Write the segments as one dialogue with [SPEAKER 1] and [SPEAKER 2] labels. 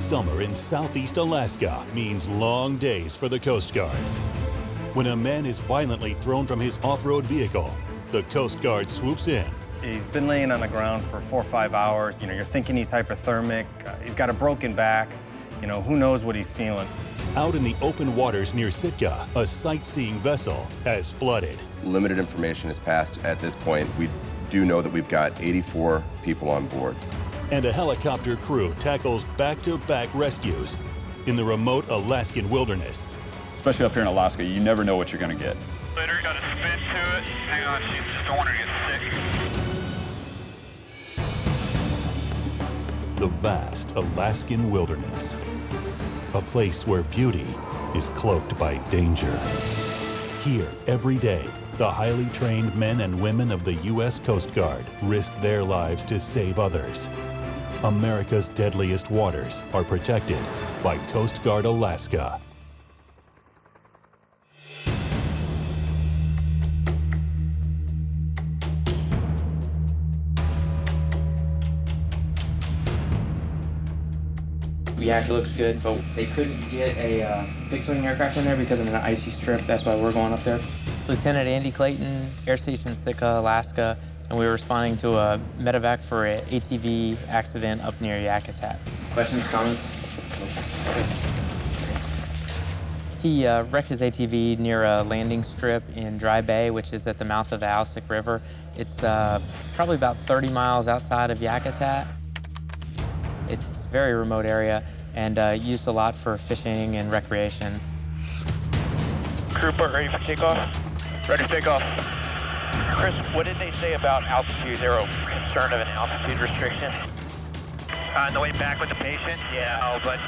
[SPEAKER 1] Summer in southeast Alaska means long days for the Coast Guard. When a man is violently thrown from his off-road vehicle, the Coast Guard swoops in.
[SPEAKER 2] He's been laying on the ground for 4 or 5 hours. You're thinking he's hypothermic. He's got a broken back. Who knows what he's feeling.
[SPEAKER 1] Out in the open waters near Sitka, a sightseeing vessel has flooded.
[SPEAKER 3] Limited information is passed at this point. We do know that we've got 84 people on board.
[SPEAKER 1] And a helicopter crew tackles back-to-back rescues in the remote Alaskan wilderness.
[SPEAKER 4] Especially up here in Alaska, you never know what you're going to get.
[SPEAKER 5] Later, got to spin to it. Hang on, she just don't want her to get sick.
[SPEAKER 1] The vast Alaskan wilderness. A place where beauty is cloaked by danger. Here, every day, the highly trained men and women of the U.S. Coast Guard risk their lives to save others. America's deadliest waters are protected by Coast Guard Alaska.
[SPEAKER 6] The act looks good, but they couldn't get a fixed-wing aircraft in there because of an icy strip. That's why we're going up there. Lieutenant Andy Clayton, Air Station Sitka, Alaska, and we were responding to a medevac for an ATV accident up near Yakutat. Questions, comments? He wrecked his ATV near a landing strip in Dry Bay, which is at the mouth of the Alsik River. It's probably about 30 miles outside of Yakutat. It's a very remote area and used a lot for fishing and recreation.
[SPEAKER 5] Crew port ready for takeoff? Ready for takeoff. Chris, what did they say about altitude? Is there a concern of an altitude restriction? On the way back with the patient? Yeah, but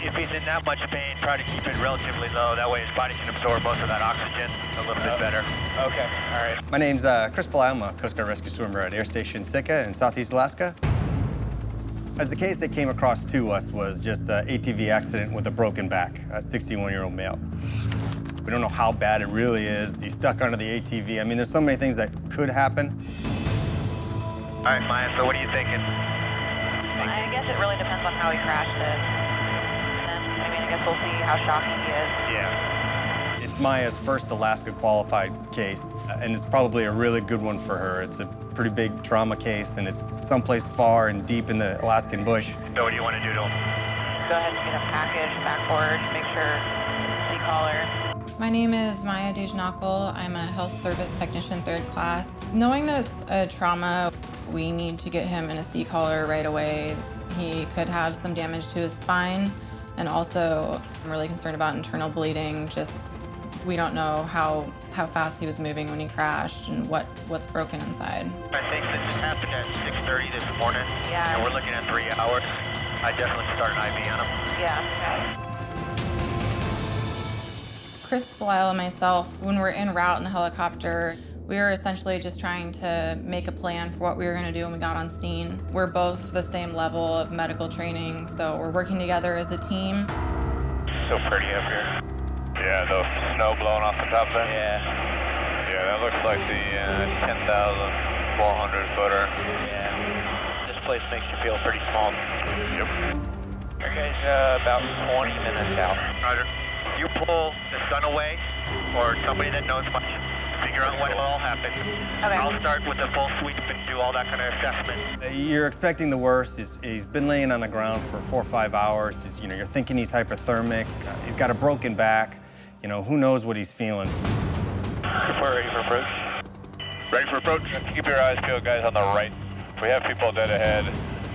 [SPEAKER 5] if he's in that much pain, try to keep it relatively low. That way his body can absorb most of that oxygen a little bit better. Okay, all right.
[SPEAKER 2] My name's Chris Blau. I'm a Coast Guard rescue swimmer at Air Station Sitka in southeast Alaska. As the case that came across to us was just an ATV accident with a broken back, a 61-year-old male. We don't know how bad it really is. He's stuck under the ATV. I mean, there's so many things that could happen.
[SPEAKER 5] All right, Maya, so what are you thinking?
[SPEAKER 7] I guess it really depends on how he crashed it. And then, I guess we'll see how shocking he is.
[SPEAKER 5] Yeah.
[SPEAKER 2] It's Maya's first Alaska qualified case, and it's probably a really good one for her. It's a pretty big trauma case, and it's someplace far and deep in the Alaskan bush.
[SPEAKER 5] So what do you want to do to him?
[SPEAKER 7] Go ahead and get a package backboard, make sure sea collar.
[SPEAKER 8] My name is Maya Dejnakal. I'm a health service technician, 3rd class. Knowing that it's a trauma, we need to get him in a sea collar right away. He could have some damage to his spine, and also I'm really concerned about internal bleeding. We don't know how fast he was moving when he crashed and what's broken inside.
[SPEAKER 5] I think this happened at 6:30 this morning.
[SPEAKER 7] Yeah.
[SPEAKER 5] And we're looking at 3 hours. I definitely start an IV on him.
[SPEAKER 7] Yeah.
[SPEAKER 8] Chris Blau and myself, when we're en route in the helicopter, we were essentially just trying to make a plan for what we were going to do when we got on scene. We're both the same level of medical training, so we're working together as a team.
[SPEAKER 5] So pretty up here. Yeah, the snow blowing off the top there? Yeah. Yeah, that looks like the 10,400 footer. Yeah. This place makes you feel pretty small. Yep. Okay, about 20 minutes out. Roger. You pull the sun away, or somebody that knows much, figure out what will all happen.
[SPEAKER 7] Okay.
[SPEAKER 5] I'll start with the full sweep and do all that kind of assessment.
[SPEAKER 2] You're expecting the worst. He's been laying on the ground for 4 or 5 hours. You're thinking he's hypothermic. He's got a broken back. Who knows what he's feeling.
[SPEAKER 5] We're ready for approach. Ready for approach? Keep your eyes peeled, guys, on the right. We have people dead ahead.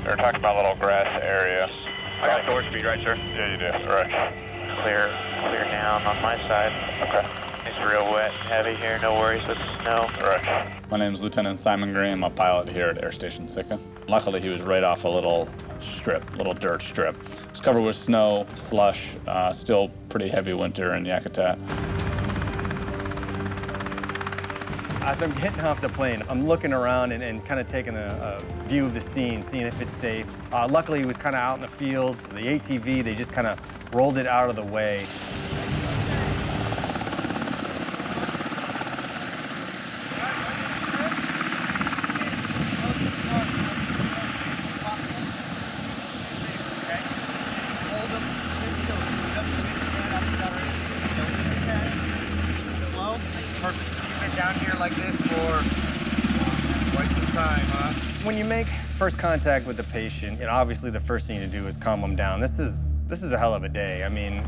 [SPEAKER 5] They're talking about a little grass area. I got door speed, right, sir? Yeah, you do. Right. Clear down on my side. Okay. It's real wet and heavy here. No worries with the snow. Right.
[SPEAKER 4] My name is Lieutenant Simon Graham, a pilot here at Air Station Sitka. Luckily, he was right off a little dirt strip. It's covered with snow, slush, still pretty heavy winter in Yakutat.
[SPEAKER 2] As I'm getting off the plane, I'm looking around and kind of taking a view of the scene, seeing if it's safe. Luckily, he was kind of out in the field. The ATV, they just kind of rolled it out of the way. Okay. This is slow. Perfect. You've been down here like this for quite some time, huh? When you make first contact with the patient, obviously the first thing to do is calm them down. This is a hell of a day. I mean,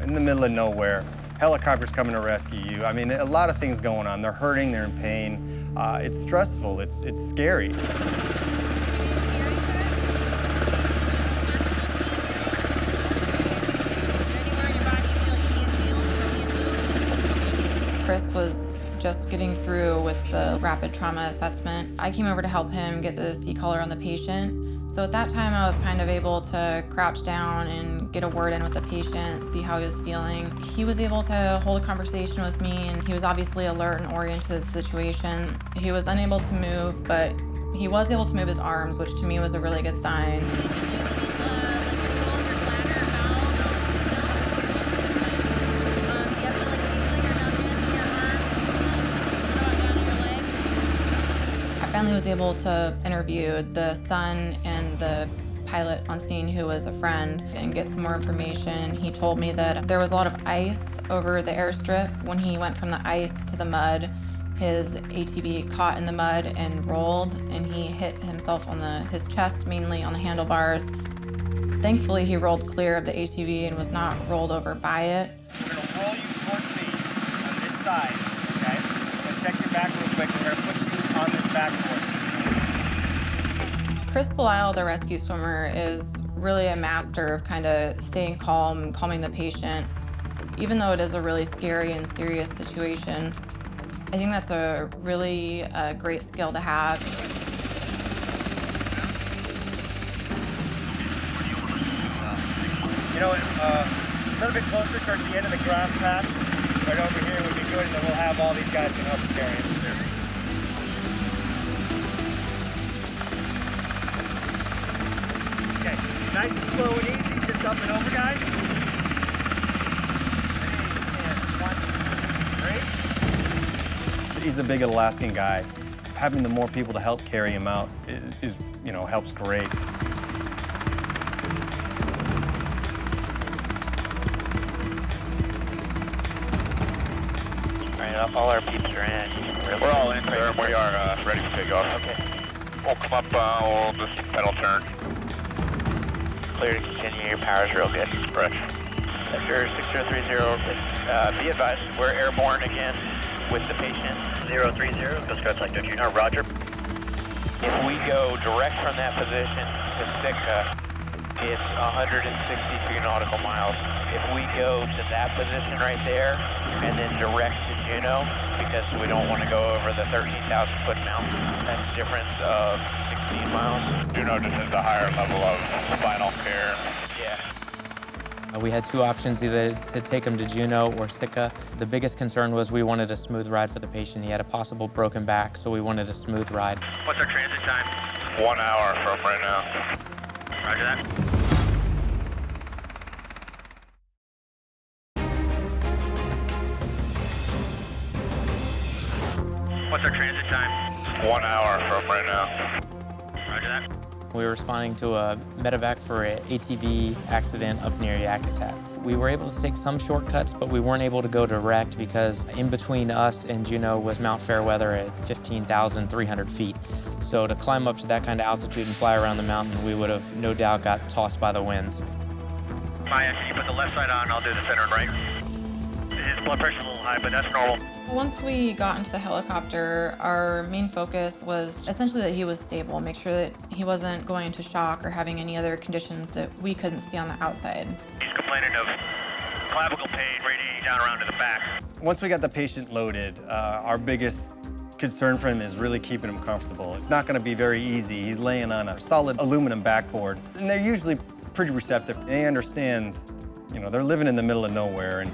[SPEAKER 2] in the middle of nowhere, helicopters coming to rescue you. I mean, a lot of things going on. They're hurting, they're in pain. It's stressful, it's scary.
[SPEAKER 8] Chris was just getting through with the rapid trauma assessment. I came over to help him get the C-collar on the patient. So at that time, I was kind of able to crouch down and get a word in with the patient, see how he was feeling. He was able to hold a conversation with me, and he was obviously alert and oriented to the situation. He was unable to move, but he was able to move his arms, which to me was a really good sign. I finally was able to interview the son and the pilot on scene, who was a friend, and get some more information. He told me that there was a lot of ice over the airstrip. When he went from the ice to the mud, his ATV caught in the mud and rolled, and he hit himself on his chest, mainly on the handlebars. Thankfully, he rolled clear of the ATV and was not rolled over by it.
[SPEAKER 2] We're gonna roll you towards me on this side, okay? Let's check your back real quick. We're gonna put you on this backboard.
[SPEAKER 8] Chris Belisle, the rescue swimmer, is really a master of kind of staying calm, calming the patient. Even though it is a really scary and serious situation, I think that's a really great skill to have. A little bit closer towards the end of the grass patch, right over here would be good, and then we'll have all these guys can help us carry it. Okay, nice and slow and easy, just up and over, guys. Ready, and 1, 2, 3. He's a big Alaskan guy. Having the more people to help carry him out is helps great.
[SPEAKER 5] All our peeps are in. We're all in. Sir, we are ready for takeoff. Okay. We'll come up, we'll just pedal turn. Clear to continue, your power's real good. Correct. Sector 6030, be advised, we're airborne again with the patient. 030, Coast Guard Sector Juno, roger. If we go direct from that position to Sitka, it's 162 nautical miles. If we go to that position right there and then direct to Juneau, because we don't want to go over the 13,000-foot mountain, that's a difference of 16 miles. Juneau just has a higher level of spinal care. Yeah.
[SPEAKER 6] We had two options, either to take him to Juneau or Sitka. The biggest concern was we wanted a smooth ride for the patient. He had a possible broken back, so we wanted a smooth ride.
[SPEAKER 5] What's our transit time? 1 hour from right now. Roger that. What's our transit time? 1 hour from right now. Roger that.
[SPEAKER 6] We were responding to a medevac for an ATV accident up near Yakutat. We were able to take some shortcuts, but we weren't able to go direct because in between us and Juneau was Mount Fairweather at 15,300 feet. So to climb up to that kind of altitude and fly around the mountain, we would have no doubt got tossed by the winds.
[SPEAKER 5] Maya, can you put the left side on? I'll do the center and right. His blood pressure's a little high, but that's normal.
[SPEAKER 8] Once we got into the helicopter, our main focus was essentially that he was stable, make sure that he wasn't going into shock or having any other conditions that we couldn't see on the outside.
[SPEAKER 5] He's complaining of clavicle pain radiating down around to the back.
[SPEAKER 2] Once we got the patient loaded, our biggest concern for him is really keeping him comfortable. It's not going to be very easy. He's laying on a solid aluminum backboard, and they're usually pretty receptive. They understand, they're living in the middle of nowhere, and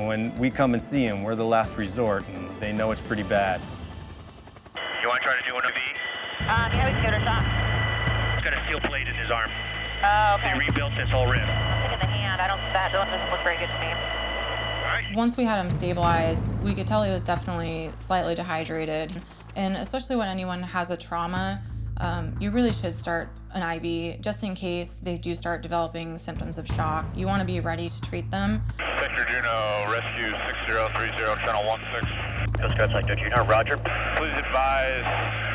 [SPEAKER 2] when we come and see him, we're the last resort, and they know it's pretty bad.
[SPEAKER 5] You want to try to do an OB?
[SPEAKER 7] Yeah, we can give it a shot.
[SPEAKER 5] He's got a steel plate in his arm.
[SPEAKER 7] Oh, okay.
[SPEAKER 5] They rebuilt this whole rib.
[SPEAKER 7] I'm thinking the hand. That doesn't look very good to me.
[SPEAKER 5] All right.
[SPEAKER 8] Once we had him stabilized, we could tell he was definitely slightly dehydrated. And especially when anyone has a trauma, you really should start an IV just in case they do start developing symptoms of shock. You want to be ready to treat them.
[SPEAKER 5] Sector Juno, rescue 6030, channel 16. Coast Guard Sector Juno, roger. Please advise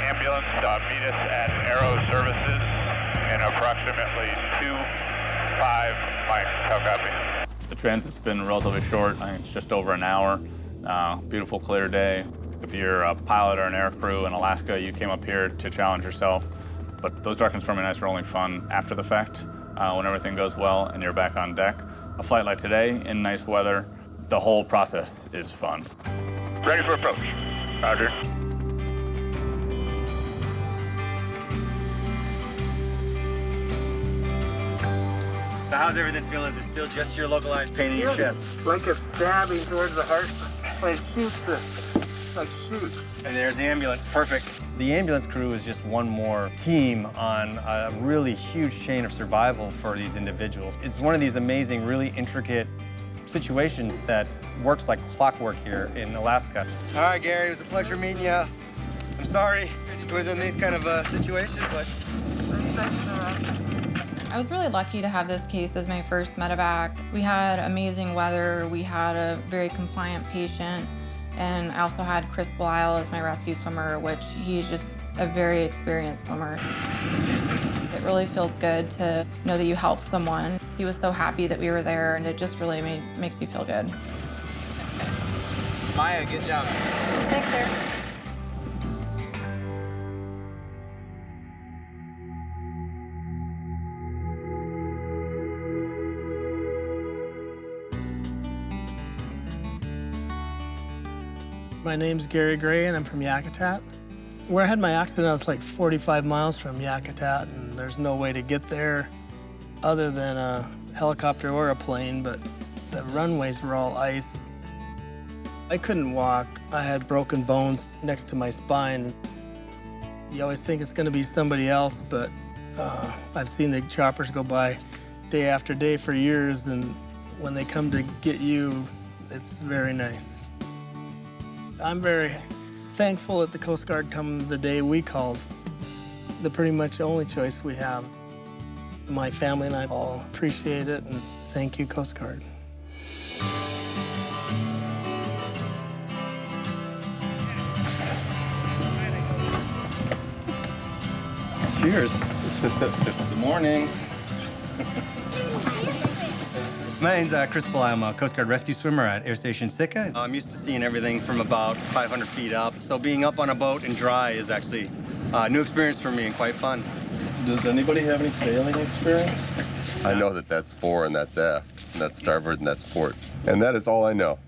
[SPEAKER 5] ambulance meet us at Aero Services in approximately 2-5 miles. How copy?
[SPEAKER 4] The transit's been relatively short. I think it's just over an hour. Beautiful, clear day. If you're a pilot or an air crew in Alaska, you came up here to challenge yourself. But those dark and stormy nights are only fun after the fact, when everything goes well and you're back on deck. A flight like today, in nice weather, the whole process is fun.
[SPEAKER 5] Ready for approach. Roger.
[SPEAKER 2] So how's everything feel? Is it still just your localized pain in your chest?
[SPEAKER 9] Like it's stabbing towards the heart. Like it shoots it. Like shoots.
[SPEAKER 2] And there's the ambulance, perfect. The ambulance crew is just one more team on a really huge chain of survival for these individuals. It's one of these amazing, really intricate situations that works like clockwork here in Alaska. All right, Gary, it was a pleasure meeting you. I'm sorry it was in these kind of situations, but...
[SPEAKER 8] I was really lucky to have this case as my first medevac. We had amazing weather, we had a very compliant patient, and I also had Chris Belial as my rescue swimmer, which he's just a very experienced swimmer. It really feels good to know that you helped someone. He was so happy that we were there, and it just really makes you feel good.
[SPEAKER 6] Maya, good job.
[SPEAKER 7] Thanks, sir.
[SPEAKER 9] My name's Gary Gray, and I'm from Yakutat. Where I had my accident, I was like 45 miles from Yakutat, and there's no way to get there other than a helicopter or a plane, but the runways were all ice. I couldn't walk. I had broken bones next to my spine. You always think it's gonna be somebody else, but I've seen the choppers go by day after day for years, and when they come to get you, it's very nice. I'm very thankful that the Coast Guard come the day we called. The pretty much only choice we have. My family and I all appreciate it, and thank you, Coast Guard.
[SPEAKER 2] Cheers.
[SPEAKER 3] Good morning.
[SPEAKER 2] My name's Chris Belial. I'm a Coast Guard rescue swimmer at Air Station Sitka. I'm used to seeing everything from about 500 feet up, so being up on a boat and dry is actually a new experience for me and quite fun.
[SPEAKER 10] Does anybody have any sailing experience?
[SPEAKER 3] I know that that's fore and that's aft, and that's starboard and that's port. And that is all I know.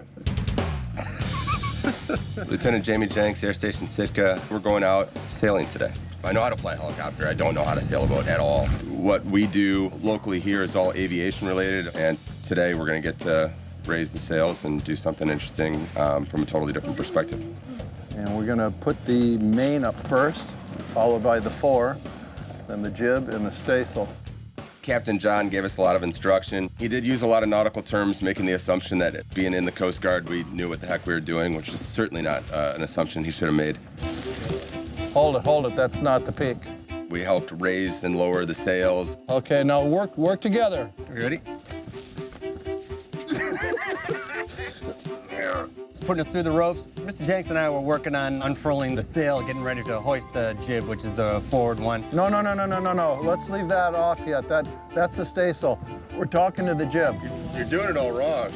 [SPEAKER 3] Lieutenant Jamie Jenks, Air Station Sitka. We're going out sailing today. I know how to fly a helicopter. I don't know how to sail a boat at all. What we do locally here is all aviation related, and today we're gonna get to raise the sails and do something interesting from a totally different perspective.
[SPEAKER 10] And we're gonna put the main up first, followed by the fore, then the jib and the staysail.
[SPEAKER 3] Captain John gave us a lot of instruction. He did use a lot of nautical terms, making the assumption that being in the Coast Guard, we knew what the heck we were doing, which is certainly not an assumption he should have made.
[SPEAKER 10] Hold it, that's not the peak.
[SPEAKER 3] We helped raise and lower the sails.
[SPEAKER 10] Okay, now work together.
[SPEAKER 2] You ready? Putting us through the ropes. Mr. Jenks and I were working on unfurling the sail, getting ready to hoist the jib, which is the forward one.
[SPEAKER 10] No. Let's leave that off yet. That's a staysail. We're talking to the jib.
[SPEAKER 3] You're doing it all wrong.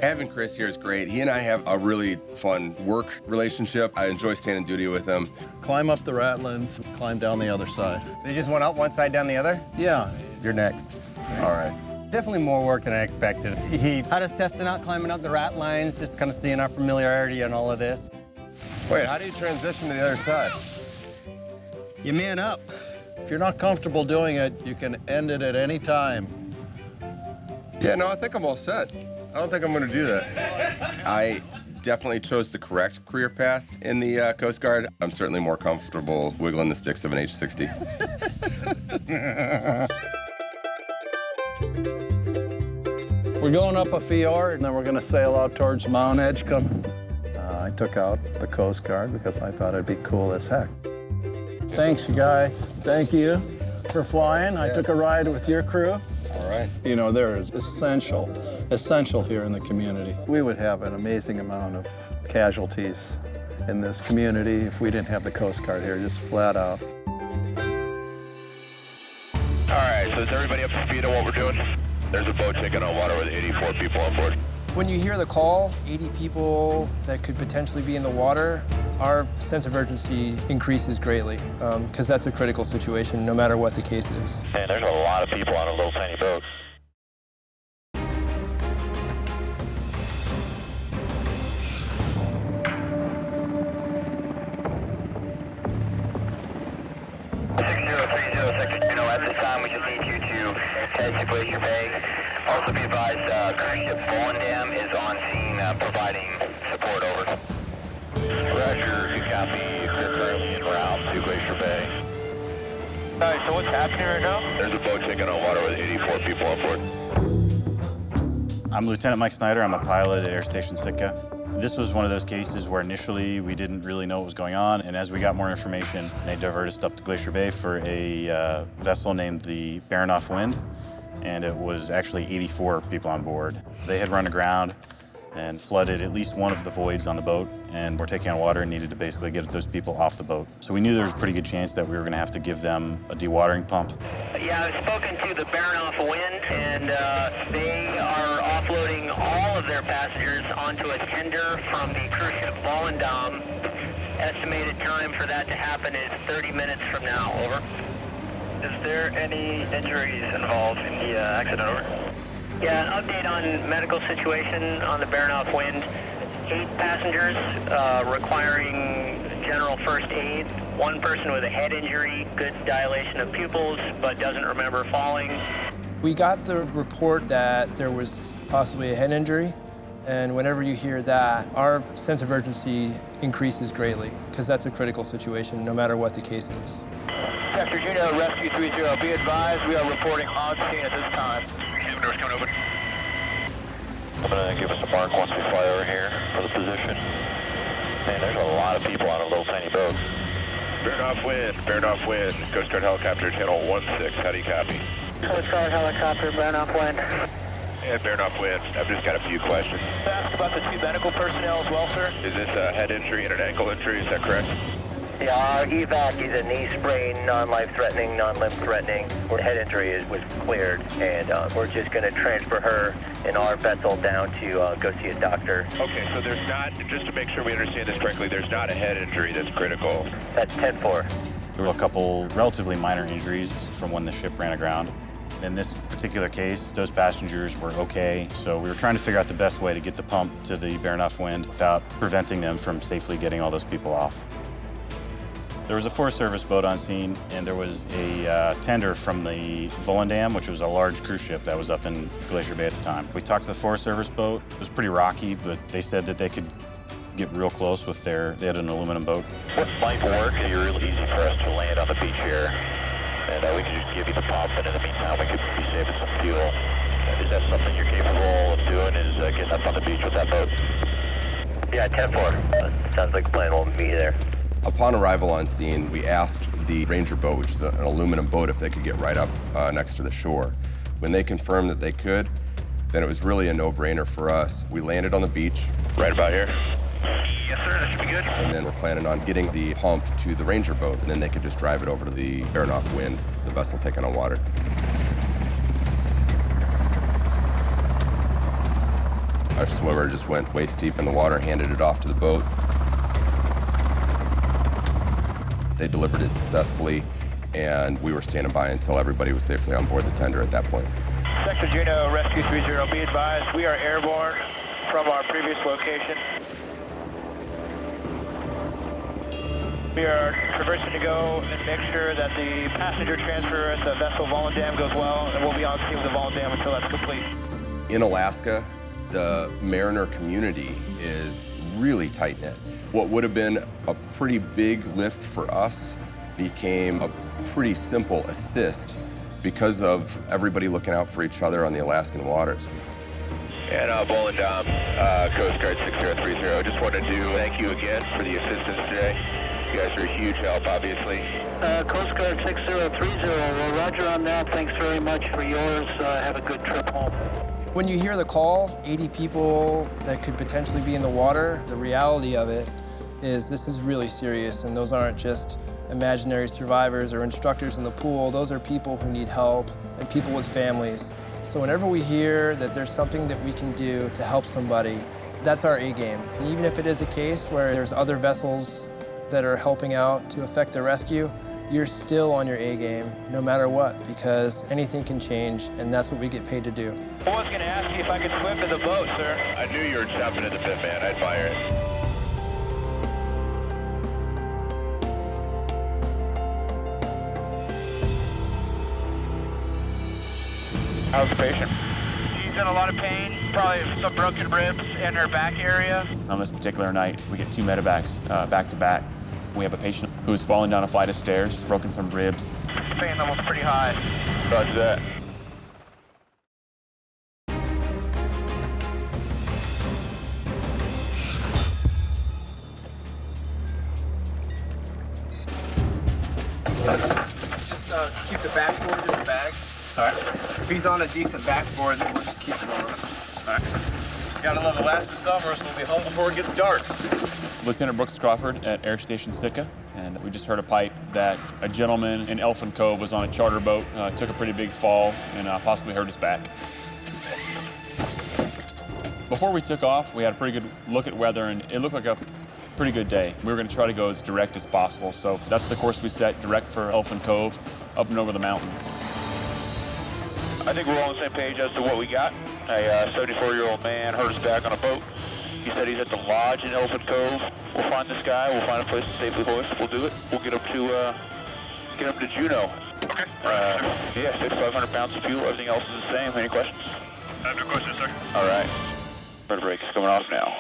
[SPEAKER 3] Having Chris here is great. He and I have a really fun work relationship. I enjoy standing duty with him.
[SPEAKER 10] Climb up the ratlins, climb down the other side.
[SPEAKER 2] They just went up one side, down the other?
[SPEAKER 10] Yeah.
[SPEAKER 2] You're next.
[SPEAKER 3] All right.
[SPEAKER 2] Definitely more work than I expected. He had us testing out, climbing up the rat lines, just kind of seeing our familiarity on all of this.
[SPEAKER 3] Wait, how do you transition to the other side?
[SPEAKER 2] You man up.
[SPEAKER 10] If you're not comfortable doing it, you can end it at any time.
[SPEAKER 3] Yeah, no, I think I'm all set. I don't think I'm gonna do that. I definitely chose the correct career path in the Coast Guard. I'm certainly more comfortable wiggling the sticks of an H-60.
[SPEAKER 10] We're going up a fjord, and then we're going to sail out towards Mount Edgecombe. I took out the Coast Guard because I thought it'd be cool as heck. Thanks, you guys. Thank you for flying. I took a ride with your crew.
[SPEAKER 3] All right.
[SPEAKER 10] You know, they're essential here in the community. We would have an amazing amount of casualties in this community if we didn't have the Coast Guard here, just flat out.
[SPEAKER 5] All right, so is everybody up to speed on what we're doing? There's a boat taking on water with 84 people on board.
[SPEAKER 11] When you hear the call, 80 people that could potentially be in the water, our sense of urgency increases greatly because that's a critical situation no matter what the case is.
[SPEAKER 5] Man, there's a lot of people on a little tiny boat. At this time, we just need you to head to Glacier Bay. Also be advised, cruise ship Volendam is on scene providing support, over. Roger, you copy. You're currently en route to Glacier Bay. All right, so what's happening right now? There's a boat taking on water with 84 people on board.
[SPEAKER 2] I'm Lieutenant Mike Snyder. I'm a pilot at Air Station Sitka. This was one of those cases where initially we didn't really know what was going on, and as we got more information, they diverted us up to Glacier Bay for a vessel named the Baranoff Wind, and it was actually 84 people on board. They had run aground and flooded at least one of the voids on the boat, and were taking on water and needed to basically get those people off the boat. So we knew there was a pretty good chance that we were gonna have to give them a dewatering pump.
[SPEAKER 5] Yeah, I've spoken to the Baranoff Wind, and they are offloading all of their passengers onto a tender from the cruise ship Volendam. Estimated time for that to happen is 30 minutes from now, over. Is there any injuries involved in the accident, over? Yeah, an update on medical situation on the Baranoff Wind. 8 passengers requiring general first aid. 1 person with a head injury, good dilation of pupils, but doesn't remember falling.
[SPEAKER 11] We got the report that there was possibly a head injury, and whenever you hear that, our sense of urgency increases greatly because that's a critical situation no matter what the case is.
[SPEAKER 5] Sector Juno, Rescue 30, be advised we are reporting on scene at this time. Doors coming open. I'm going to give us a mark once we fly over here for the position. Man, there's a lot of people on a little tiny boat. Baranoff Wind, Coast Guard helicopter channel 16, how do you copy?
[SPEAKER 12] Coast Guard helicopter, Baranoff Wind.
[SPEAKER 5] Yeah, Baranoff Wind, I've just got a few questions. Ask about the 2 medical personnel as well, sir. Is this a head injury and an ankle injury, is that correct?
[SPEAKER 12] Yeah, our evac is a knee sprain, non-life-threatening, non-limb threatening. Her head injury was cleared, and we're just going to transfer her in our vessel down to go see a doctor.
[SPEAKER 5] Okay, so there's not, just to make sure we understand this correctly, there's not a head injury that's critical.
[SPEAKER 12] That's 10-4.
[SPEAKER 2] There were a couple relatively minor injuries from when the ship ran aground. In this particular case, those passengers were okay, so we were trying to figure out the best way to get the pump to the Baranoff Wind without preventing them from safely getting all those people off. There was a Forest Service boat on scene, and there was a tender from the Volendam, which was a large cruise ship that was up in Glacier Bay at the time. We talked to the Forest Service boat. It was pretty rocky, but they said that they could get real close with they had an aluminum boat.
[SPEAKER 5] What might work is really easy for us to land on the beach here, and we can just give you the pump, and in the meantime, we could be saving some fuel. Is that something you're capable of doing, is getting up on the beach with that boat?
[SPEAKER 12] Yeah, 10-4. Sounds like the plan will be there.
[SPEAKER 3] Upon arrival on scene, we asked the Ranger boat, which is an aluminum boat, if they could get right up next to the shore. When they confirmed that they could, then it was really a no-brainer for us. We landed on the beach.
[SPEAKER 5] Right about here? Yes, sir, that should be good.
[SPEAKER 3] And then we're planning on getting the pump to the Ranger boat, and then they could just drive it over to the Baranoff Wind, the vessel taking on water. Our swimmer just went waist deep in the water, handed it off to the boat. They delivered it successfully, and we were standing by until everybody was safely on board the tender at that point.
[SPEAKER 5] Sector Juno, Rescue 30, be advised, we are airborne from our previous location. We are traversing to go and make sure that the passenger transfer at the vessel Volendam goes well, and we'll be on scene with the Volendam until that's complete.
[SPEAKER 3] In Alaska, the mariner community is really tight-knit. What would have been a pretty big lift for us became a pretty simple assist because of everybody looking out for each other on the Alaskan waters.
[SPEAKER 5] And Volendam, Coast Guard 6030, just wanted to thank you again for the assistance today. You guys are a huge help, obviously.
[SPEAKER 12] Coast Guard 6030, well, roger on that. Thanks very much for yours. Have a good trip home.
[SPEAKER 11] When you hear the call, 80 people that could potentially be in the water, the reality of it is this is really serious, and those aren't just imaginary survivors or instructors in the pool. Those are people who need help and people with families. So whenever we hear that there's something that we can do to help somebody, that's our A game. And even if it is a case where there's other vessels that are helping out to effect the rescue, you're still on your A game, no matter what, because anything can change, and that's what we get paid to do.
[SPEAKER 5] I was going to ask you if I could swim to the boat, sir. I knew you were chopping at the bit, man. I'd fire it. How's the patient? She's in a lot of pain, probably some broken ribs in her back area.
[SPEAKER 4] On this particular night, we get 2 medevacs back to back. We have a patient who's fallen down a flight of stairs, broken some ribs.
[SPEAKER 5] Pain level's pretty high. Roger that.
[SPEAKER 11] Just keep the backboard in the bag.
[SPEAKER 4] All right.
[SPEAKER 11] If he's on a decent backboard, then we'll just keep going.
[SPEAKER 4] All right. Gotta love Alaska summer, so we'll be home before it gets dark. Lieutenant Brooks Crawford at Air Station Sitka, and we just heard a pipe that a gentleman in Elfin Cove was on a charter boat, took a pretty big fall, and possibly hurt his back. Before we took off, we had a pretty good look at weather, and it looked like a pretty good day. We were going to try to go as direct as possible, so that's the course we set, direct for Elfin Cove, up and over the mountains.
[SPEAKER 5] I think we're all on the same page as to what we got. A 74-year-old man hurt his back on a boat. He said he's at the lodge in Elfin Cove. We'll find this guy. We'll find a place to safely hoist. We'll do it. We'll get him to Juneau. Okay. Yeah, 6,500 pounds of fuel. Everything else is the same. Any questions? I have no questions, sir. All right. Rudder brake's coming off now.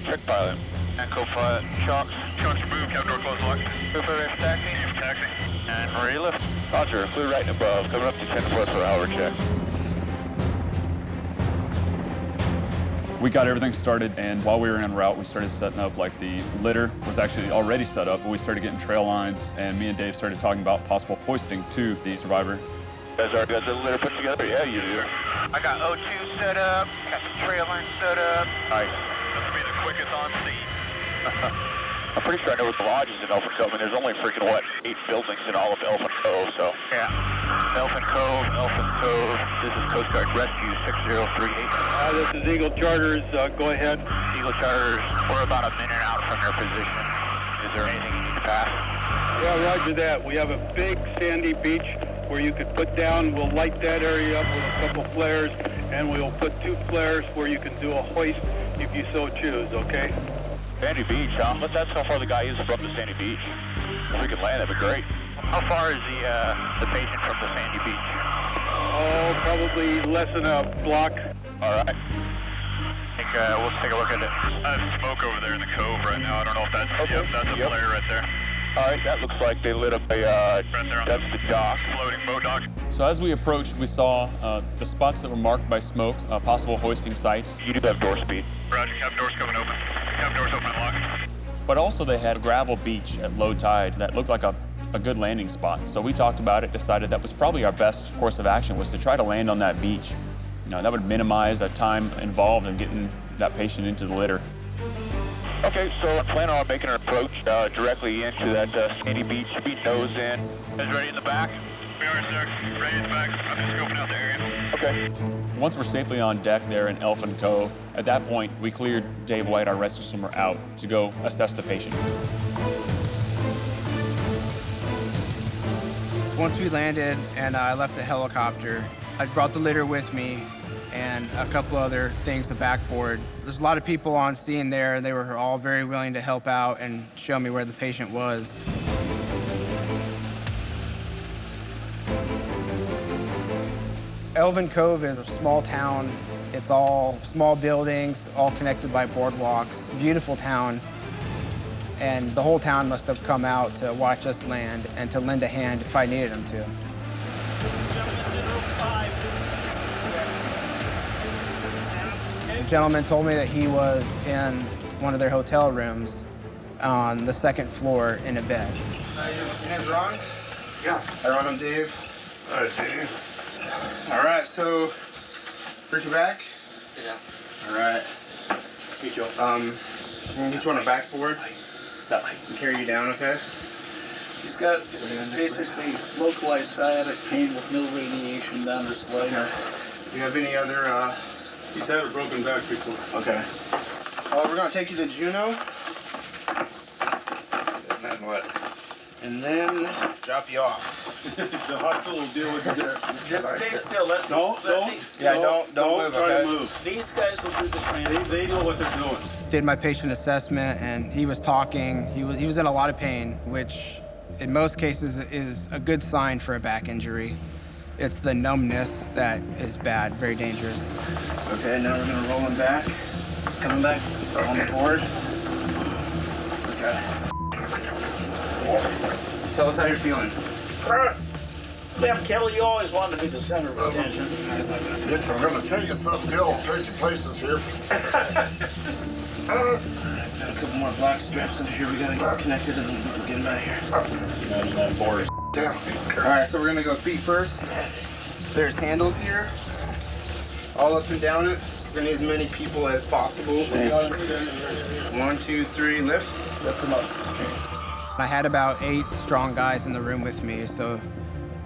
[SPEAKER 5] Trick pilot. And co-pilot. Shocks. Shocks removed. Cabin door closed locked. Move for taxi. Move for taxi. And ready to lift. Roger. Clear right and above. Coming up to 10 foot per hour check.
[SPEAKER 4] We got everything started, and while we were en route, we started setting up, like the litter was actually already set up, but we started getting trail lines, and me and Dave started talking about possible hoisting to the survivor.
[SPEAKER 5] Guys already got the litter put together? Yeah, you do. I got O2 set up, got some trail lines set up. Nice. This will be the quickest on scene. I'm pretty sure I know what the lodge is in Elfin Cove, and there's only freaking, 8 buildings in all of Elfin Cove, so. Yeah. Elfin Cove, Elfin Cove. This is Coast Guard Rescue 6038.
[SPEAKER 12] This is Eagle Charters. Go ahead.
[SPEAKER 5] Eagle Charters, we're about a minute out from your position. Is there anything you need to pass?
[SPEAKER 12] Yeah, roger that. We have a big sandy beach where you could put down. We'll light that area up with a couple flares, and we'll put 2 flares where you can do a hoist if you so choose, okay?
[SPEAKER 5] Sandy Beach, huh? Let's ask how far the guy is from the Sandy Beach. If we could land, that'd be great. How far is the patient from the Sandy Beach?
[SPEAKER 12] Oh, probably less than a block.
[SPEAKER 5] All right. I think we'll take a look at it. I have smoke over there in the cove right now. I don't know if that's, yep, that's a flare right there. All right, that looks like they lit up a, that's the dock. Floating boat dock.
[SPEAKER 4] So as we approached, we saw the spots that were marked by smoke, possible hoisting sites.
[SPEAKER 5] You do have door speed. Roger, cabin door's coming open. Cabin door's open and locked.
[SPEAKER 4] But also they had a gravel beach at low tide that looked like a good landing spot. So we talked about it, decided that was probably our best course of action, was to try to land on that beach. You know, that would minimize that time involved in getting that patient into the litter.
[SPEAKER 5] Okay, so I plan on making an approach directly into that sandy beach. Should be nose in. Is ready in the back? We are, sir. Ready in the back. I'm just scoping out the area. Okay.
[SPEAKER 4] Once we're safely on deck there in Elfin Cove, at that point, we cleared Dave White, our rescue swimmer, out to go assess the patient.
[SPEAKER 13] Once we landed and I left the helicopter, I brought the litter with me and a couple other things, the backboard. There's a lot of people on scene there. They were all very willing to help out and show me where the patient was. Elfin Cove is a small town. It's all small buildings, all connected by boardwalks. Beautiful town. And the whole town must have come out to watch us land and to lend a hand if I needed them to. gentleman told me that he was in one of their hotel rooms on the second floor in a bed. Your name's Ron?
[SPEAKER 14] Yeah.
[SPEAKER 13] Hi, Ron, I'm Dave.
[SPEAKER 14] All right, Dave.
[SPEAKER 13] All right, so, hurt your back?
[SPEAKER 14] Yeah.
[SPEAKER 13] All right.
[SPEAKER 14] Hey, Joe.
[SPEAKER 13] We're gonna get you on a backboard and carry you down, okay?
[SPEAKER 14] He's got basically localized sciatic pain with no radiation down his leg.
[SPEAKER 13] Do you have any other,
[SPEAKER 14] He's had a broken back before.
[SPEAKER 13] Okay. We're gonna take you to Juneau.
[SPEAKER 14] And then what?
[SPEAKER 13] And then drop you off.
[SPEAKER 14] The hospital will deal with it.
[SPEAKER 15] Just stay still. Don't
[SPEAKER 13] Don't
[SPEAKER 14] try
[SPEAKER 13] okay?
[SPEAKER 14] to move.
[SPEAKER 15] These guys will do the training.
[SPEAKER 14] They know what they're doing.
[SPEAKER 13] Did my patient assessment, and he was talking. He was in a lot of pain, which in most cases is a good sign for a back injury. It's the numbness that is bad, very dangerous. Okay, now we're gonna roll him back. Coming back on the board. Okay. Tell us how you're feeling.
[SPEAKER 15] Damn, Kelly, you always wanted to be the center of attention.
[SPEAKER 14] I'm gonna tell you something, Bill. I'll trade you places here.
[SPEAKER 13] Got a couple more black straps under here. We gotta get connected and get them out of here.
[SPEAKER 4] Imagine that board.
[SPEAKER 14] Damn.
[SPEAKER 13] All right, so we're gonna go feet first. There's handles here, all up and down it. We're gonna need as many people as possible. 1, 2, 3, lift.
[SPEAKER 15] Lift them up.
[SPEAKER 13] I had about 8 strong guys in the room with me, so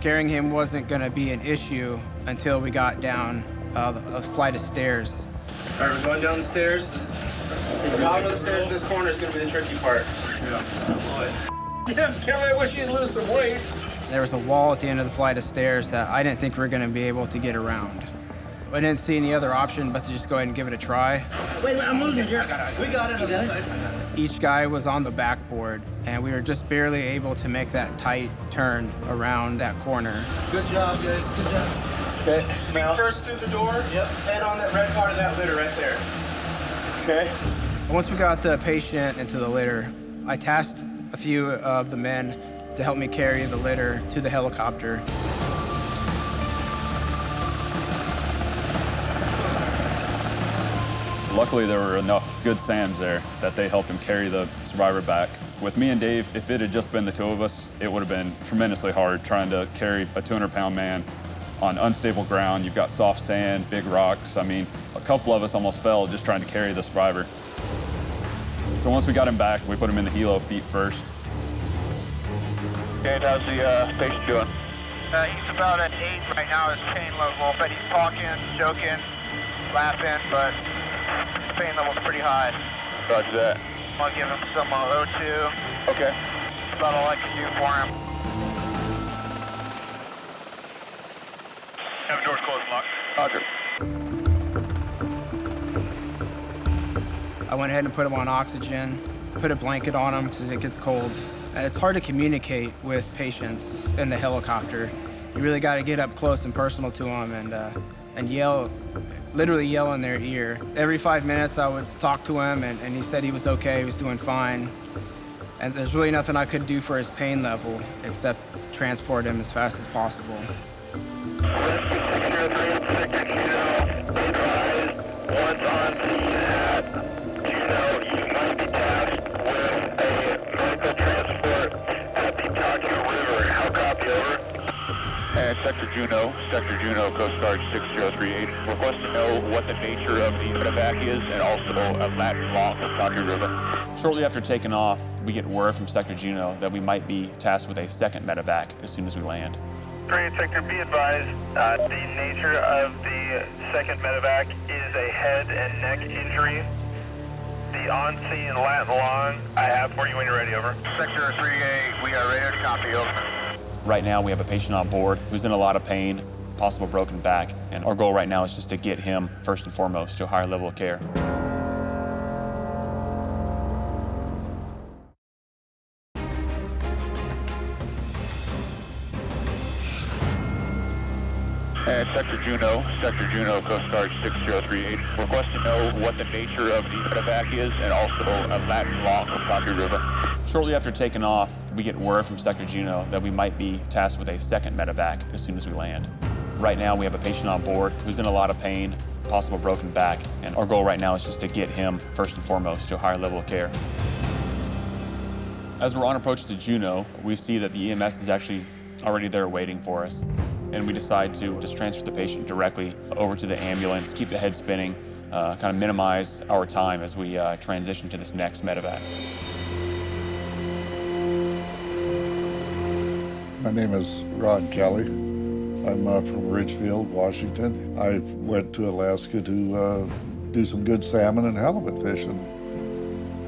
[SPEAKER 13] carrying him wasn't gonna be an issue until we got down a flight of stairs. All right, we're going down the stairs. The bottom of the stairs, this corner is gonna be the tricky part.
[SPEAKER 15] Damn, Kelly, I wish you'd lose some weight.
[SPEAKER 13] There was a wall at the end of the flight of stairs that I didn't think we were gonna be able to get around. I didn't see any other option but to just go ahead and give it a try.
[SPEAKER 15] Wait, I'm losing it here. We got it on this side.
[SPEAKER 13] Each guy was on the backboard, and we were just barely able to make that tight turn around that corner.
[SPEAKER 15] Good job, guys. Good job.
[SPEAKER 13] Okay. Feet first through the door.
[SPEAKER 15] Yep.
[SPEAKER 13] Head on that red part of that litter right there. Okay. Once we got the patient into the litter, I tasked a few of the men to help me carry the litter to the helicopter.
[SPEAKER 4] Luckily, there were enough good SAMs there that they helped him carry the survivor back. With me and Dave, if it had just been the two of us, it would have been tremendously hard trying to carry a 200-pound man on unstable ground. You've got soft sand, big rocks. I mean, a couple of us almost fell just trying to carry the survivor. So once we got him back, we put him in the helo feet first.
[SPEAKER 5] Okay, how's the patient doing? He's about an 8 right now, his pain level, but he's talking, joking, laughing, but the pain level's pretty high. Roger that. I'll give him some O2. Okay. That's about all I can do for him. Have the doors closed, locked. Roger.
[SPEAKER 13] I went ahead and put him on oxygen, put a blanket on him because it gets cold. And it's hard to communicate with patients in the helicopter. You really got to get up close and personal to them and yell, literally yell in their ear. Every 5 minutes I would talk to him and he said he was okay, he was doing fine. And there's really nothing I could do for his pain level except transport him as fast as possible.
[SPEAKER 5] Sector Juneau, Coast Guard 6038. Request to know what the nature of the medevac is and also a lat long of County River.
[SPEAKER 4] Shortly after taking off, we get word from Sector Juneau that we might be tasked with a second medevac as soon as we land.
[SPEAKER 5] 3 Sector, be advised, the nature of the second medevac is a head and neck injury. The on-scene lat long I have for you when you're ready, over. Sector 3A, we are ready to copy, over.
[SPEAKER 4] Right now, we have a patient on board who's in a lot of pain, possible broken back, and our goal right now is just to get him, first and foremost, to a higher level of care.
[SPEAKER 5] Sector Juneau, Coast Guard 6038. Request to know what the nature of the medevac is and also a lat long of County River.
[SPEAKER 4] Shortly after taking off, we get word from Sector Juneau that we might be tasked with a second medevac as soon as we land. Right now, we have a patient on board who's in a lot of pain, possible broken back. And our goal right now is just to get him, first and foremost, to a higher level of care. As we're on approach to Juneau, we see that the EMS is actually already there waiting for us. And we decide to just transfer the patient directly over to the ambulance, keep the head spinning, kind of minimize our time as we transition to this next medevac.
[SPEAKER 16] My name is Rod Kelly. I'm from Ridgefield, Washington. I went to Alaska to do some good salmon and halibut fishing.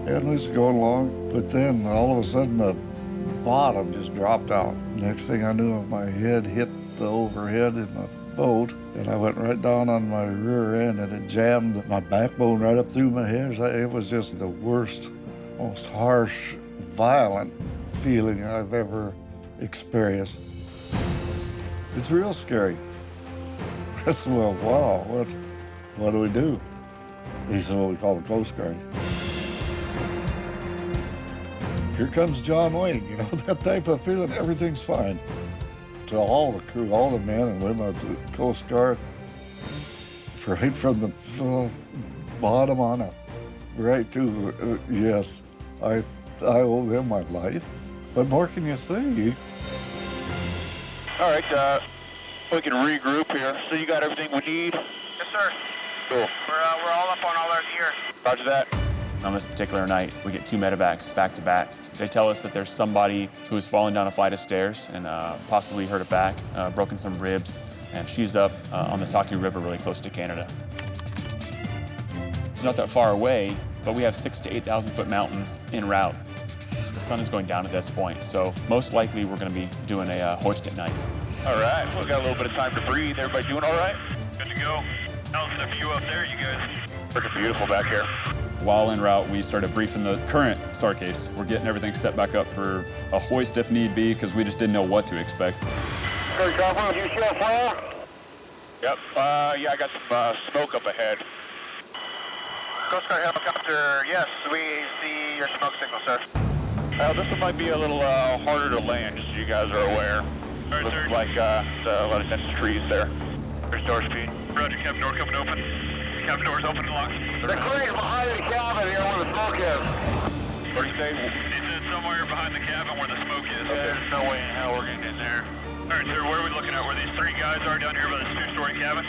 [SPEAKER 16] And we was going along, but then all of a sudden the bottom just dropped out. Next thing I knew, my head hit the overhead in the boat, and I went right down on my rear end, and it jammed my backbone right up through my head. It was just the worst, most harsh, violent feeling I've ever experienced. It's real scary. I said, well, wow, what do we do? He said, well, we call the Coast Guard. Here comes John Wayne, you know, that type of feeling, everything's fine. To all the crew, all the men and women of the Coast Guard, right from the bottom on up, right to, yes, I owe them my life. What more can you say?
[SPEAKER 5] All right, we can regroup here. So you got everything we need? Yes, sir. Cool. We're all up on all our gear. Roger that.
[SPEAKER 4] On this particular night, we get 2 medevacs back to back. They tell us that there's somebody who's fallen down a flight of stairs and possibly hurt a back, broken some ribs, and she's up on the Taki River really close to Canada. It's not that far away, but we have 6,000 to 8,000 foot mountains en route. The sun is going down at this point, so most likely we're going to be doing a hoist at night.
[SPEAKER 5] All right, we've got a little bit of time to breathe. Everybody doing all right? Good to go. How's the view up there, you guys? Looking beautiful back here.
[SPEAKER 4] While en route, we started briefing the current SAR case. We're getting everything set back up for a hoist if need be, because we just didn't know what to expect.
[SPEAKER 5] Hey, Copper, do you see a flare? Yep, yeah, I got some smoke up ahead. Coast Guard helicopter, yes, we see your smoke signal, sir. This one might be a little harder to land, just so you guys are aware. All right, looks like a lot of dense trees there. There's door speed. Roger, cabin door coming open. Cabin door's open and locked. The crew's behind the cabin here where the smoke is. Where do you say? He said somewhere behind the cabin where the smoke is. Okay. There's no way in hell we're getting in there. All right, sir, where are we looking at? Where these 3 guys are down here by this 2-story cabin?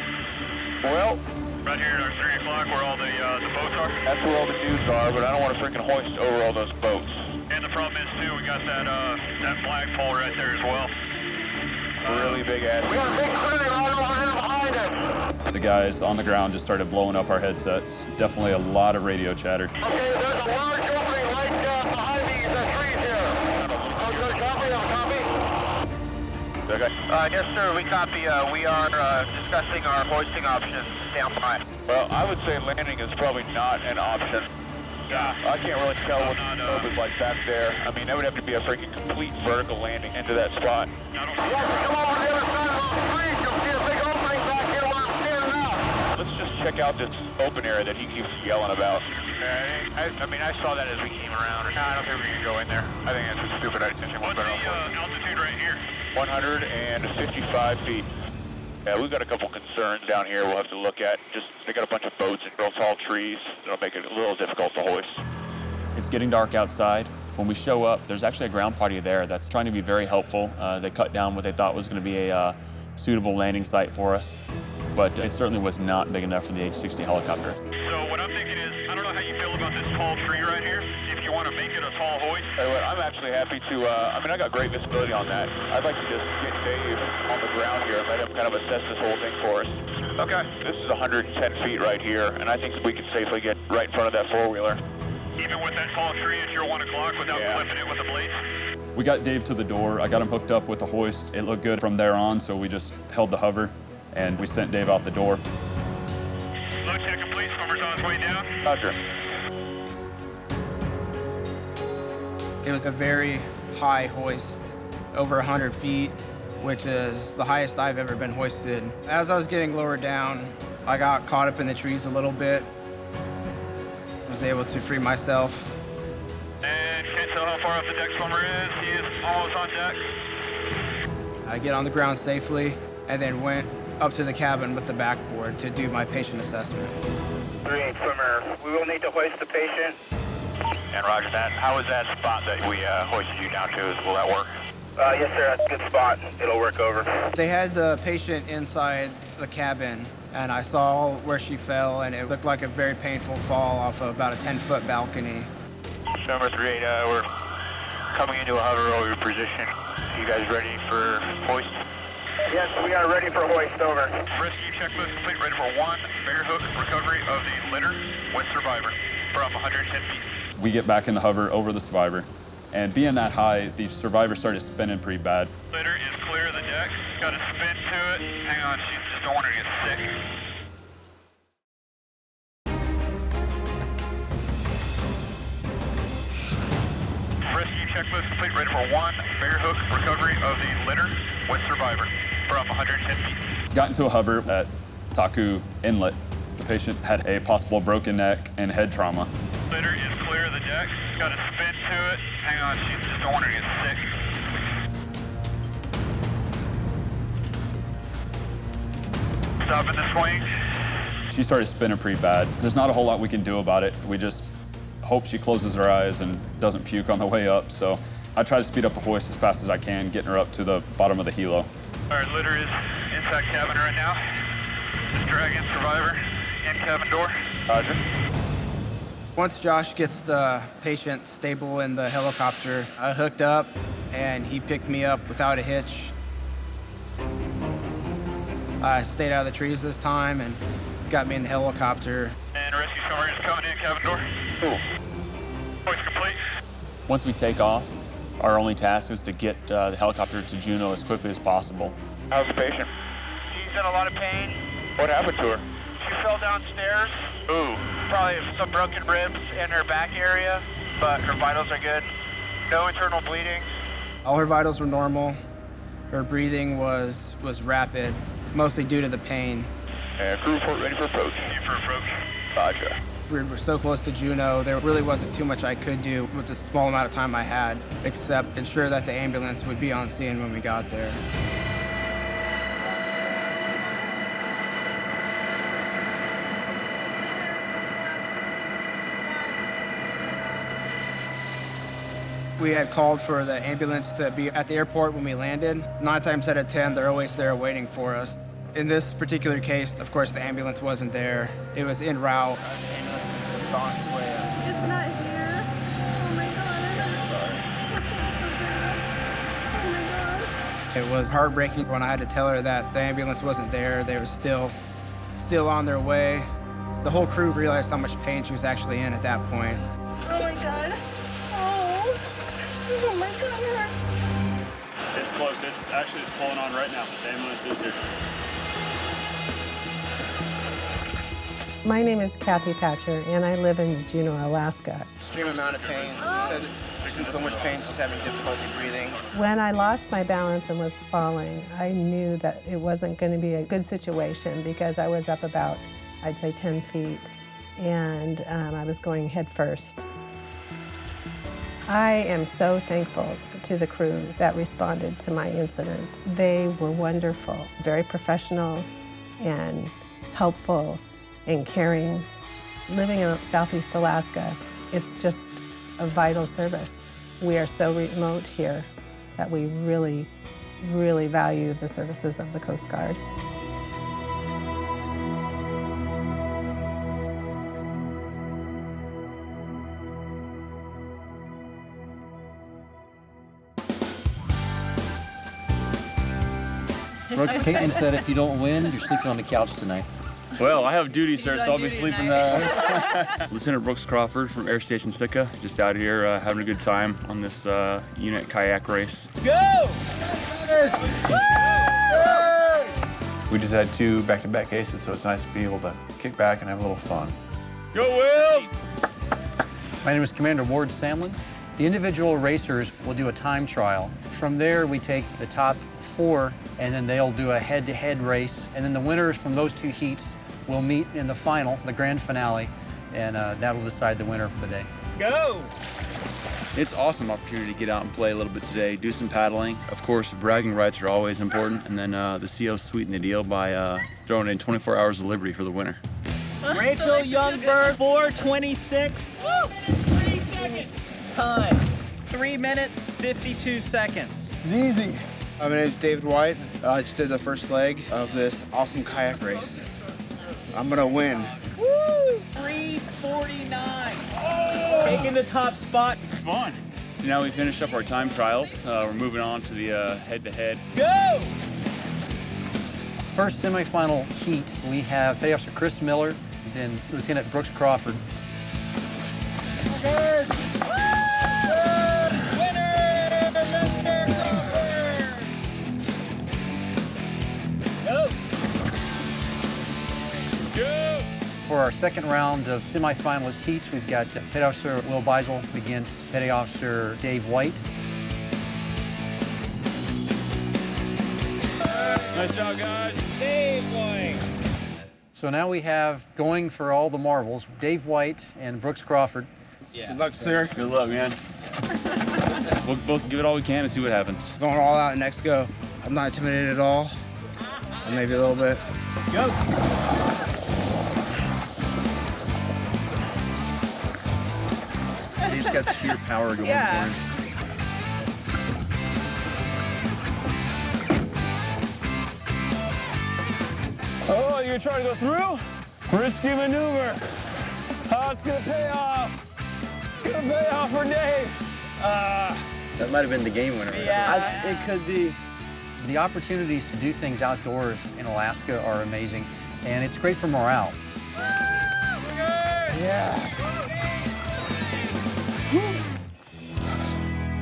[SPEAKER 5] Well, right here at our 3 o'clock where all the boats are? That's where all the dudes are, but I don't want to freaking hoist over all those boats. And the problem is, too, we got that flagpole right there as well. Really big ass. We got a big crew right over here behind us.
[SPEAKER 4] The guys on the ground just started blowing up our headsets. Definitely a lot of radio chatter.
[SPEAKER 5] Okay, there's a large opening right behind these trees here. Copy, copy. Okay. Yes, sir, we copy. We are discussing our hoisting options. Stand by. Well, I would say landing is probably not an option. Yeah. I can't really tell what the scope is like back there. I mean, that would have to be a freaking complete vertical landing into that spot. Come over the other side of the trees. You'll see a big opening back here where I'm standing now. Let's just check out this open area that he keeps yelling about. I mean, I saw that as we came around. No, I don't think we can go in there. I think that's a stupid idea. What's the altitude right here? 155 feet. Yeah, we've got a couple concerns down here we'll have to look at. They got a bunch of boats and real tall trees. That'll make it a little difficult to hoist.
[SPEAKER 4] It's getting dark outside. When we show up, there's actually a ground party there that's trying to be very helpful. They cut down what they thought was going to be a suitable landing site for us, but it certainly was not big enough for the H-60 helicopter.
[SPEAKER 5] So what I'm thinking is, I don't know how you feel about this tall tree right here. If you want to make it a tall hoist. Anyway, I'm actually happy to, I mean, I got great visibility on that. I'd like to just get Dave on the ground here and let him kind of assess this whole thing for us. Okay. This is 110 feet right here, and I think we can safely get right in front of that four-wheeler. Even with that tall tree at your 1 o'clock without clipping it with the blades?
[SPEAKER 4] We got Dave to the door. I got him hooked up with the hoist. It looked good from there on, so we just held the hover, and we sent Dave out the door.
[SPEAKER 5] Load check complete. Swimmer's on his way down. Roger.
[SPEAKER 13] It was a very high hoist, over 100 feet, which is the highest I've ever been hoisted. As I was getting lowered down, I got caught up in the trees a little bit. Was able to free myself.
[SPEAKER 5] And can't tell how far off the deck swimmer is. He is almost on deck.
[SPEAKER 13] I get on the ground safely and then went up to the cabin with the backboard to do my patient assessment.
[SPEAKER 5] 3-8 swimmer, we will need to hoist the patient. And roger that. How was that spot that we hoisted you down to? Will that work? Yes, sir. That's a good spot. It'll work over.
[SPEAKER 13] They had the patient inside the cabin, and I saw where she fell, and it looked like a very painful fall off of about a 10-foot balcony.
[SPEAKER 5] Number 3-8, we're coming into a hover over position. You guys ready for hoist? Yes, we are ready for hoist, over. Rescue checklist complete, ready for 1 bear hook recovery of the litter with survivor from 110 feet.
[SPEAKER 4] We get back in the hover over the survivor, and being that high, the survivor started spinning pretty bad.
[SPEAKER 5] Litter is clear of the deck. Got to spin to it. Hang on, she just don't want her to get sick. Rescue checklist complete, ready for 1 bear hook recovery of the litter with survivor from 110 feet.
[SPEAKER 4] Got into a hover at Taku Inlet. The patient had a possible broken neck and head trauma.
[SPEAKER 5] Litter is clear of the deck. Got to spin to it. Hang on, she just don't want her to get sick. Stop in the swing.
[SPEAKER 4] She started spinning pretty bad. There's not a whole lot we can do about it. We just hope she closes her eyes and doesn't puke on the way up. So I try to speed up the hoist as fast as I can, getting her up to the bottom of the helo.
[SPEAKER 5] All right, litter is inside cabin right now. Just dragging survivor in cabin door.
[SPEAKER 4] Roger.
[SPEAKER 13] Once Josh gets the patient stable in the helicopter, I hooked up, and he picked me up without a hitch. I stayed out of the trees this time and got me in the helicopter.
[SPEAKER 5] And rescue submarine is coming in cabin door. Cool. Hoist complete.
[SPEAKER 17] Once we take off, our only task is to get the helicopter to Juneau as quickly as possible.
[SPEAKER 5] How's the patient? She's in a lot of pain. What happened to her? She fell downstairs. Ooh. Probably some broken ribs in her back area, but her vitals are good. No internal bleeding.
[SPEAKER 13] All her vitals were normal. Her breathing was rapid, mostly due to the pain.
[SPEAKER 5] And crew report ready for approach. Ready for approach. Roger.
[SPEAKER 13] We were so close to Juneau, there really wasn't too much I could do with the small amount of time I had, except ensure that the ambulance would be on scene when we got there. We had called for the ambulance to be at the airport when we landed. 9 times out of 10, they're always there waiting for us. In this particular case, of course, the ambulance wasn't there. It was en route.
[SPEAKER 18] It's not here. Oh my God, I'm so sorry.
[SPEAKER 13] It was heartbreaking when I had to tell her that the ambulance wasn't there. They were still on their way. The whole crew realized how much pain she was actually in at that point.
[SPEAKER 18] Oh my God. Oh my God, it hurts.
[SPEAKER 4] It's close. It's pulling on right now. The ambulance is here.
[SPEAKER 19] My name is Kathy Thatcher, and I live in Juneau, Alaska.
[SPEAKER 13] Extreme amount of pain. She said she's in so much pain, she's having difficulty breathing.
[SPEAKER 19] When I lost my balance and was falling, I knew that it wasn't going to be a good situation because I was up about, I'd say, 10 feet, and I was going head first. I am so thankful to the crew that responded to my incident. They were wonderful, very professional and helpful and caring. Living in Southeast Alaska, it's just a vital service. We are so remote here that we really, really value the services of the Coast Guard.
[SPEAKER 20] Brooks, Caitlin said if you don't win, you're sleeping on the couch tonight.
[SPEAKER 17] Well, I have duty, sir, so I'll be sleeping. Lieutenant Brooks Crawford from Air Station Sitka, just out here having a good time on this unit kayak race.
[SPEAKER 15] Go!
[SPEAKER 21] We just had 2 back-to-back aces, so it's nice to be able to kick back and have a little fun.
[SPEAKER 17] Go, Will!
[SPEAKER 20] My name is Commander Ward Samlin. The individual racers will do a time trial. From there, we take the top 4, and then they'll do a head-to-head race, and then the winners from those 2 heats will meet in the final, the grand finale, and that'll decide the winner for the day.
[SPEAKER 15] Go!
[SPEAKER 17] It's an awesome opportunity to get out and play a little bit today, do some paddling. Of course, bragging rights are always important, and then the CO sweetened the deal by throwing in 24 hours of liberty for the winner.
[SPEAKER 1] Rachel Youngberg, 4:26. 3 seconds. Time. 3 minutes, 52 seconds.
[SPEAKER 13] It's easy. My name is David White. I just did the first leg of this awesome kayak race. I'm gonna win.
[SPEAKER 1] Woo! 3:49. Oh! Taking the top spot.
[SPEAKER 17] It's fun. So now we finished up our time trials. We're moving on to the head-to-head.
[SPEAKER 1] Go!
[SPEAKER 20] First semifinal heat, we have Petty Officer Chris Miller, then Lieutenant Brooks Crawford.
[SPEAKER 1] Winner, Mr. Crawford! Go!
[SPEAKER 17] Go!
[SPEAKER 20] For our second round of semifinalist heats, we've got Petty Officer Will Beisel against Petty Officer Dave White.
[SPEAKER 17] Nice job, guys.
[SPEAKER 1] Dave White.
[SPEAKER 20] So now we have going for all the marbles, Dave White and Brooks Crawford.
[SPEAKER 13] Yeah. Good luck, sir.
[SPEAKER 17] Good luck, man. We'll both give it all we can and see what happens.
[SPEAKER 13] Going all out next go. I'm not intimidated at all. Or maybe a little bit.
[SPEAKER 1] Go!
[SPEAKER 21] He's got the sheer power going for him.
[SPEAKER 1] Oh, you're trying to go through? Risky maneuver. Oh, it's gonna pay off. It's gonna pay off for Dave.
[SPEAKER 6] That might have been the game winner.
[SPEAKER 1] Yeah. It could be.
[SPEAKER 20] The opportunities to do things outdoors in Alaska are amazing, and it's great for morale.
[SPEAKER 13] Yeah.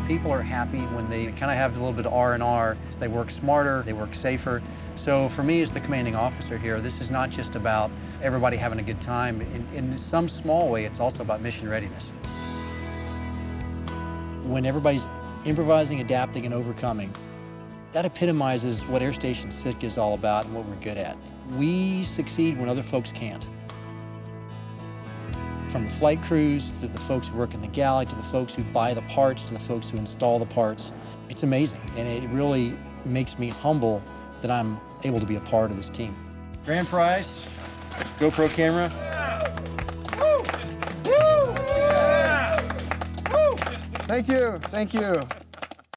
[SPEAKER 20] People are happy when they kind of have a little bit of R&R. They work smarter, they work safer. So for me as the commanding officer here, this is not just about everybody having a good time. In some small way, it's also about mission readiness. When everybody's improvising, adapting, and overcoming, that epitomizes what Air Station Sitka is all about and what we're good at. We succeed when other folks can't. From the flight crews to the folks who work in the galley, to the folks who buy the parts, to the folks who install the parts. It's amazing, and it really makes me humble that I'm able to be a part of this team. Grand prize, GoPro camera.
[SPEAKER 13] Thank you. Thank you.